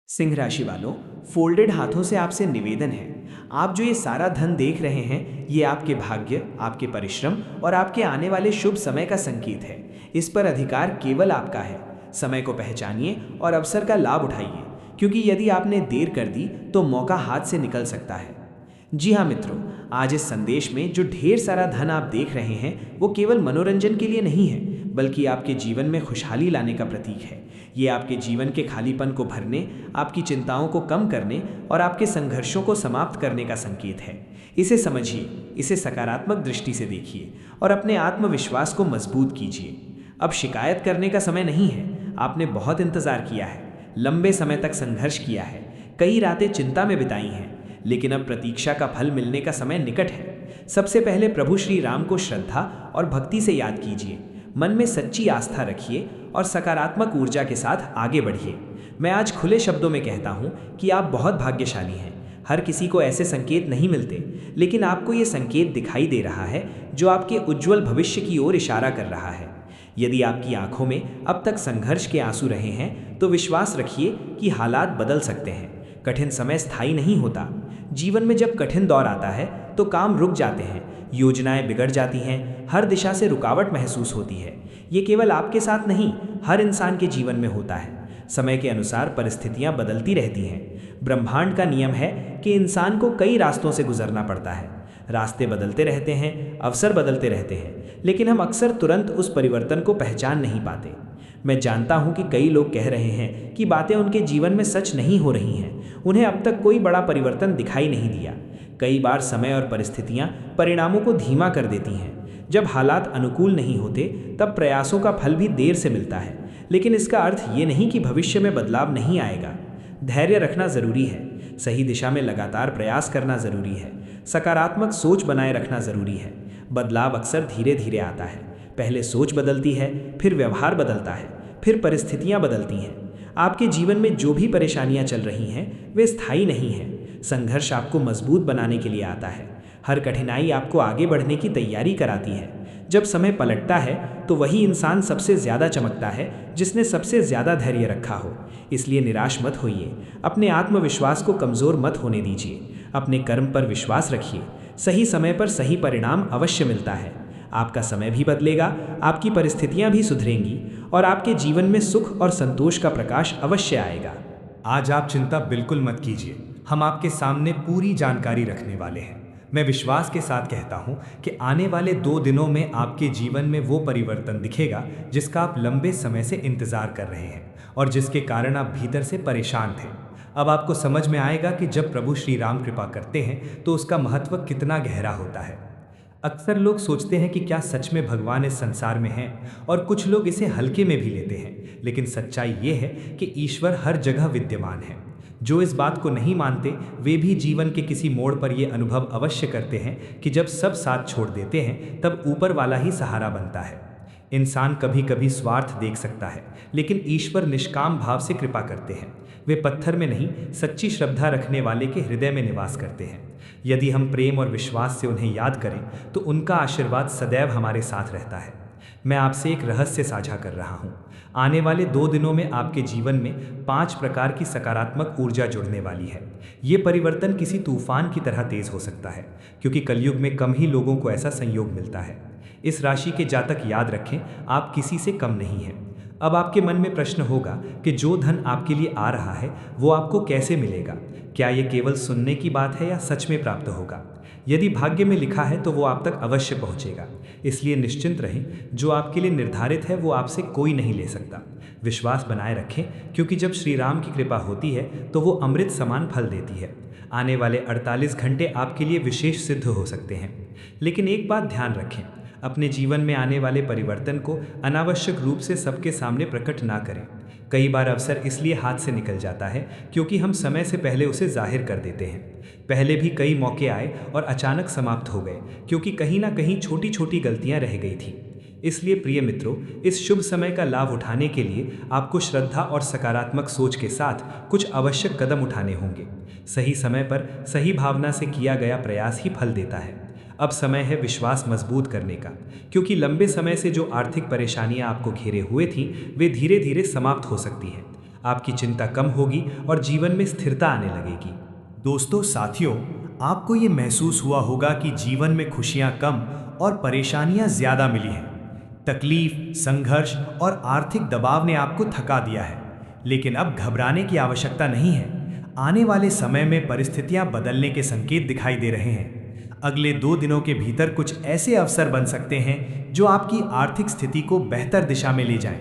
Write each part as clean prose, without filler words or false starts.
सिंह राशि वालों, फोल्डेड हाथों से आपसे निवेदन है। आप जो ये सारा धन देख रहे हैं, ये आपके भाग्य, आपके परिश्रम और आपके आने वाले शुभ समय का संकेत है। इस पर अधिकार केवल आपका है। समय को पहचानिए और अवसर का लाभ उठाइए, क्योंकि यदि आपने देर कर दी तो मौका हाथ से निकल सकता है। जी हाँ मित्रों, आज इस संदेश में जो ढेर सारा धन आप देख रहे हैं, वो केवल मनोरंजन के लिए नहीं है, बल्कि आपके जीवन में खुशहाली लाने का प्रतीक है। ये आपके जीवन के खालीपन को भरने, आपकी चिंताओं को कम करने और आपके संघर्षों को समाप्त करने का संकेत है। इसे समझिए, इसे सकारात्मक दृष्टि से देखिए और अपने आत्मविश्वास को मजबूत कीजिए। अब शिकायत करने का समय नहीं है। आपने बहुत इंतजार किया है, लंबे समय तक संघर्ष किया है, कई रातें चिंता में बिताई हैं, लेकिन अब प्रतीक्षा का फल मिलने का समय निकट है। सबसे पहले प्रभु श्री राम को श्रद्धा और भक्ति से याद कीजिए। मन में सच्ची आस्था रखिए और सकारात्मक ऊर्जा के साथ आगे बढ़िए। मैं आज खुले शब्दों में कहता हूँ कि आप बहुत भाग्यशाली हैं। हर किसी को ऐसे संकेत नहीं मिलते, लेकिन आपको ये संकेत दिखाई दे रहा है जो आपके उज्जवल भविष्य की ओर इशारा कर रहा है। यदि आपकी आंखों में अब तक संघर्ष के आंसू रहे हैं, तो विश्वास रखिए कि हालात बदल सकते हैं। कठिन समय स्थायी नहीं होता। जीवन में जब कठिन दौर आता है तो काम रुक जाते हैं, योजनाएं बिगड़ जाती हैं, हर दिशा से रुकावट महसूस होती है। ये केवल आपके साथ नहीं, हर इंसान के जीवन में होता है। समय के अनुसार परिस्थितियां बदलती रहती हैं। ब्रह्मांड का नियम है कि इंसान को कई रास्तों से गुजरना पड़ता है। रास्ते बदलते रहते हैं, अवसर बदलते रहते हैं, लेकिन हम अक्सर तुरंत उस परिवर्तन को पहचान नहीं पाते। मैं जानता हूं कि कई लोग कह रहे हैं कि बातें उनके जीवन में सच नहीं हो रही हैं। उन्हें अब तक कोई बड़ा परिवर्तन दिखाई नहीं दिया। कई बार समय और परिस्थितियां परिणामों को धीमा कर देती हैं। जब हालात अनुकूल नहीं होते, तब प्रयासों का फल भी देर से मिलता है। लेकिन इसका अर्थ ये नहीं कि भविष्य में बदलाव नहीं आएगा। धैर्य रखना जरूरी है, सही दिशा में लगातार प्रयास करना जरूरी है, सकारात्मक सोच बनाए रखना जरूरी है। बदलाव अक्सर धीरे धीरे आता है। पहले सोच बदलती है, फिर व्यवहार बदलता है, फिर परिस्थितियां बदलती हैं। आपके जीवन में जो भी परेशानियां चल रही हैं, वे स्थायी नहीं हैं। संघर्ष आपको मजबूत बनाने के लिए आता है। हर कठिनाई आपको आगे बढ़ने की तैयारी कराती है। जब समय पलटता है तो वही इंसान सबसे ज़्यादा चमकता है जिसने सबसे ज़्यादा धैर्य रखा हो। इसलिए निराश मत होइए, अपने आत्मविश्वास को कमज़ोर मत होने दीजिए। अपने कर्म पर विश्वास रखिए। सही समय पर सही परिणाम अवश्य मिलता है। आपका समय भी बदलेगा, आपकी परिस्थितियां भी सुधरेंगी और आपके जीवन में सुख और संतोष का प्रकाश अवश्य आएगा। आज आप चिंता बिल्कुल मत कीजिए। हम आपके सामने पूरी जानकारी रखने वाले हैं। मैं विश्वास के साथ कहता हूं कि आने वाले 2 दिनों में आपके जीवन में वो परिवर्तन दिखेगा जिसका आप लंबे समय से इंतजार कर रहे हैं और जिसके कारण आप भीतर से परेशान थे। अब आपको समझ में आएगा कि जब प्रभु श्री राम कृपा करते हैं तो उसका महत्व कितना गहरा होता है। अक्सर लोग सोचते हैं कि क्या सच में भगवान इस संसार में हैं, और कुछ लोग इसे हल्के में भी लेते हैं, लेकिन सच्चाई ये है कि ईश्वर हर जगह विद्यमान है। जो इस बात को नहीं मानते, वे भी जीवन के किसी मोड़ पर ये अनुभव अवश्य करते हैं कि जब सब साथ छोड़ देते हैं, तब ऊपर वाला ही सहारा बनता है। इंसान कभी कभी स्वार्थ देख सकता है, लेकिन ईश्वर निष्काम भाव से कृपा करते हैं। वे पत्थर में नहीं, सच्ची श्रद्धा रखने वाले के हृदय में निवास करते हैं। यदि हम प्रेम और विश्वास से उन्हें याद करें, तो उनका आशीर्वाद सदैव हमारे साथ रहता है। मैं आपसे एक रहस्य साझा कर रहा हूँ। आने वाले 2 दिनों में आपके जीवन में 5 प्रकार की सकारात्मक ऊर्जा जुड़ने वाली है। ये परिवर्तन किसी तूफान की तरह तेज हो सकता है, क्योंकि कलयुग में कम ही लोगों को ऐसा संयोग मिलता है। इस राशि के जातक याद रखें, आप किसी से कम नहीं हैं। अब आपके मन में प्रश्न होगा कि जो धन आपके लिए आ रहा है वो आपको कैसे मिलेगा? क्या ये केवल सुनने की बात है या सच में प्राप्त होगा? यदि भाग्य में लिखा है तो वो आप तक अवश्य पहुंचेगा। इसलिए निश्चिंत रहें, जो आपके लिए निर्धारित है वो आपसे कोई नहीं ले सकता। विश्वास बनाए रखें, क्योंकि जब श्री राम की कृपा होती है तो वो अमृत समान फल देती है। आने वाले 48 घंटे आपके लिए विशेष सिद्ध हो सकते हैं। लेकिन एक बात ध्यान रखें, अपने जीवन में आने वाले परिवर्तन को अनावश्यक रूप से सबके सामने प्रकट ना करें। कई बार अवसर इसलिए हाथ से निकल जाता है क्योंकि हम समय से पहले उसे जाहिर कर देते हैं। पहले भी कई मौके आए और अचानक समाप्त हो गए, क्योंकि कहीं ना कहीं छोटी छोटी गलतियां रह गई थी। इसलिए प्रिय मित्रों, इस शुभ समय का लाभ उठाने के लिए आपको श्रद्धा और सकारात्मक सोच के साथ कुछ आवश्यक कदम उठाने होंगे। सही समय पर सही भावना से किया गया प्रयास ही फल देता है। अब समय है विश्वास मजबूत करने का, क्योंकि लंबे समय से जो आर्थिक परेशानियां आपको घेरे हुए थीं, वे धीरे धीरे समाप्त हो सकती हैं। आपकी चिंता कम होगी और जीवन में स्थिरता आने लगेगी। दोस्तों साथियों, आपको ये महसूस हुआ होगा कि जीवन में खुशियां कम और परेशानियां ज्यादा मिली हैं। तकलीफ, संघर्ष और आर्थिक दबाव ने आपको थका दिया है, लेकिन अब घबराने की आवश्यकता नहीं है। आने वाले समय में परिस्थितियां बदलने के संकेत दिखाई दे रहे हैं। अगले 2 दिनों के भीतर कुछ ऐसे अवसर बन सकते हैं जो आपकी आर्थिक स्थिति को बेहतर दिशा में ले जाएं।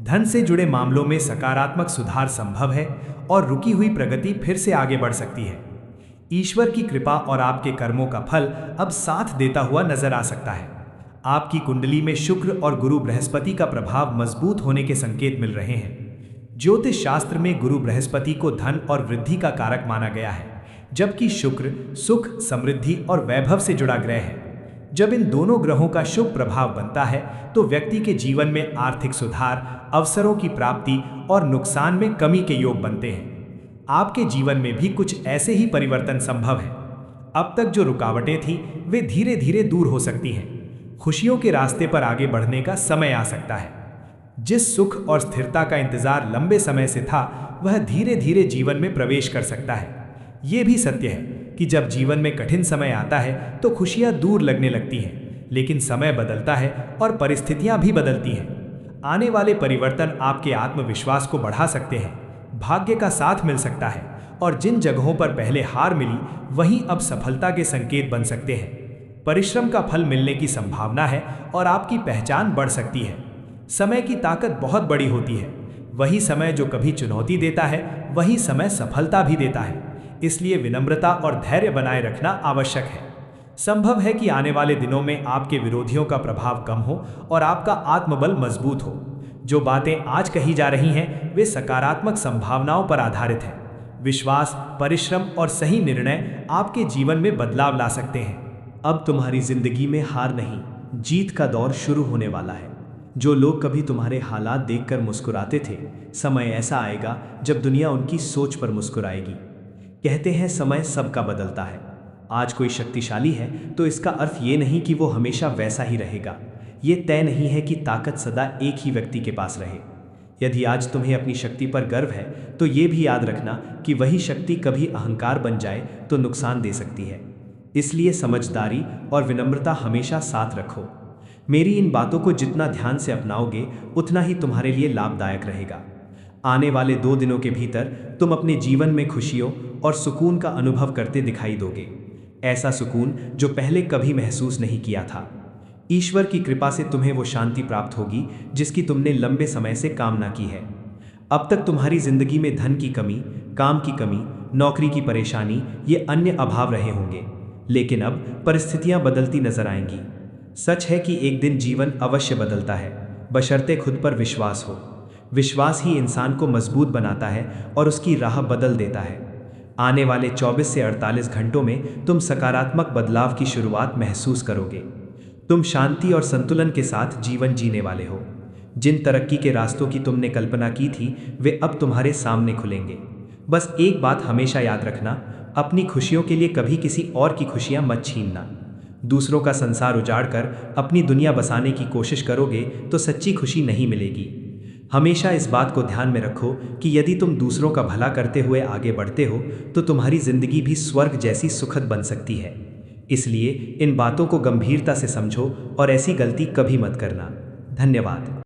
धन से जुड़े मामलों में सकारात्मक सुधार संभव है और रुकी हुई प्रगति फिर से आगे बढ़ सकती है। ईश्वर की कृपा और आपके कर्मों का फल अब साथ देता हुआ नजर आ सकता है। आपकी कुंडली में शुक्र और गुरु बृहस्पति का प्रभाव मजबूत होने के संकेत मिल रहे हैं। ज्योतिष शास्त्र में गुरु बृहस्पति को धन और वृद्धि का कारक माना गया है, जबकि शुक्र सुख, समृद्धि और वैभव से जुड़ा ग्रह है। जब इन दोनों ग्रहों का शुभ प्रभाव बनता है तो व्यक्ति के जीवन में आर्थिक सुधार, अवसरों की प्राप्ति और नुकसान में कमी के योग बनते हैं। आपके जीवन में भी कुछ ऐसे ही परिवर्तन संभव हैं। अब तक जो रुकावटें थीं, वे धीरे धीरे दूर हो सकती हैं। खुशियों के रास्ते पर आगे बढ़ने का समय आ सकता है। जिस सुख और स्थिरता का इंतजार लंबे समय से था, वह धीरे धीरे जीवन में प्रवेश कर सकता है। ये भी सत्य है कि जब जीवन में कठिन समय आता है तो खुशियां दूर लगने लगती हैं, लेकिन समय बदलता है और परिस्थितियां भी बदलती हैं। आने वाले परिवर्तन आपके आत्मविश्वास को बढ़ा सकते हैं, भाग्य का साथ मिल सकता है और जिन जगहों पर पहले हार मिली, वहीं अब सफलता के संकेत बन सकते हैं। परिश्रम का फल मिलने की संभावना है और आपकी पहचान बढ़ सकती है। समय की ताकत बहुत बड़ी होती है। वही समय जो कभी चुनौती देता है, वही समय सफलता भी देता है। इसलिए विनम्रता और धैर्य बनाए रखना आवश्यक है। संभव है कि आने वाले दिनों में आपके विरोधियों का प्रभाव कम हो और आपका आत्मबल मजबूत हो। जो बातें आज कही जा रही हैं, वे सकारात्मक संभावनाओं पर आधारित हैं। विश्वास, परिश्रम और सही निर्णय आपके जीवन में बदलाव ला सकते हैं। अब तुम्हारी जिंदगी में हार नहीं, जीत का दौर शुरू होने वाला है। जो लोग कभी तुम्हारे हालात देखकर मुस्कुराते थे, समय ऐसा आएगा जब दुनिया उनकी सोच पर मुस्कुराएगी। कहते हैं समय सबका बदलता है। आज कोई शक्तिशाली है तो इसका अर्थ ये नहीं कि वो हमेशा वैसा ही रहेगा। ये तय नहीं है कि ताकत सदा एक ही व्यक्ति के पास रहे। यदि आज तुम्हें अपनी शक्ति पर गर्व है तो ये भी याद रखना कि वही शक्ति कभी अहंकार बन जाए तो नुकसान दे सकती है। इसलिए समझदारी और विनम्रता हमेशा साथ रखो। मेरी इन बातों को जितना ध्यान से अपनाओगे, उतना ही तुम्हारे लिए लाभदायक रहेगा। आने वाले 2 दिनों के भीतर तुम अपने जीवन में खुशियों और सुकून का अनुभव करते दिखाई दोगे। ऐसा सुकून जो पहले कभी महसूस नहीं किया था। ईश्वर की कृपा से तुम्हें वो शांति प्राप्त होगी जिसकी तुमने लंबे समय से कामना की है। अब तक तुम्हारी जिंदगी में धन की कमी, काम की कमी, नौकरी की परेशानी, ये अन्य अभाव रहे होंगे, लेकिन अब परिस्थितियां बदलती नजर आएंगी। सच है कि एक दिन जीवन अवश्य बदलता है, बशर्ते खुद पर विश्वास हो। विश्वास ही इंसान को मजबूत बनाता है और उसकी राह बदल देता है। आने वाले 24 से 48 घंटों में तुम सकारात्मक बदलाव की शुरुआत महसूस करोगे। तुम शांति और संतुलन के साथ जीवन जीने वाले हो। जिन तरक्की के रास्तों की तुमने कल्पना की थी, वे अब तुम्हारे सामने खुलेंगे। बस एक बात हमेशा याद रखना, अपनी खुशियों के लिए कभी किसी और की खुशियां मत छीनना। दूसरों का संसार उजाड़कर अपनी दुनिया बसाने की कोशिश करोगे तो सच्ची खुशी नहीं मिलेगी। हमेशा इस बात को ध्यान में रखो कि यदि तुम दूसरों का भला करते हुए आगे बढ़ते हो तो तुम्हारी जिंदगी भी स्वर्ग जैसी सुखद बन सकती है। इसलिए इन बातों को गंभीरता से समझो और ऐसी गलती कभी मत करना। धन्यवाद।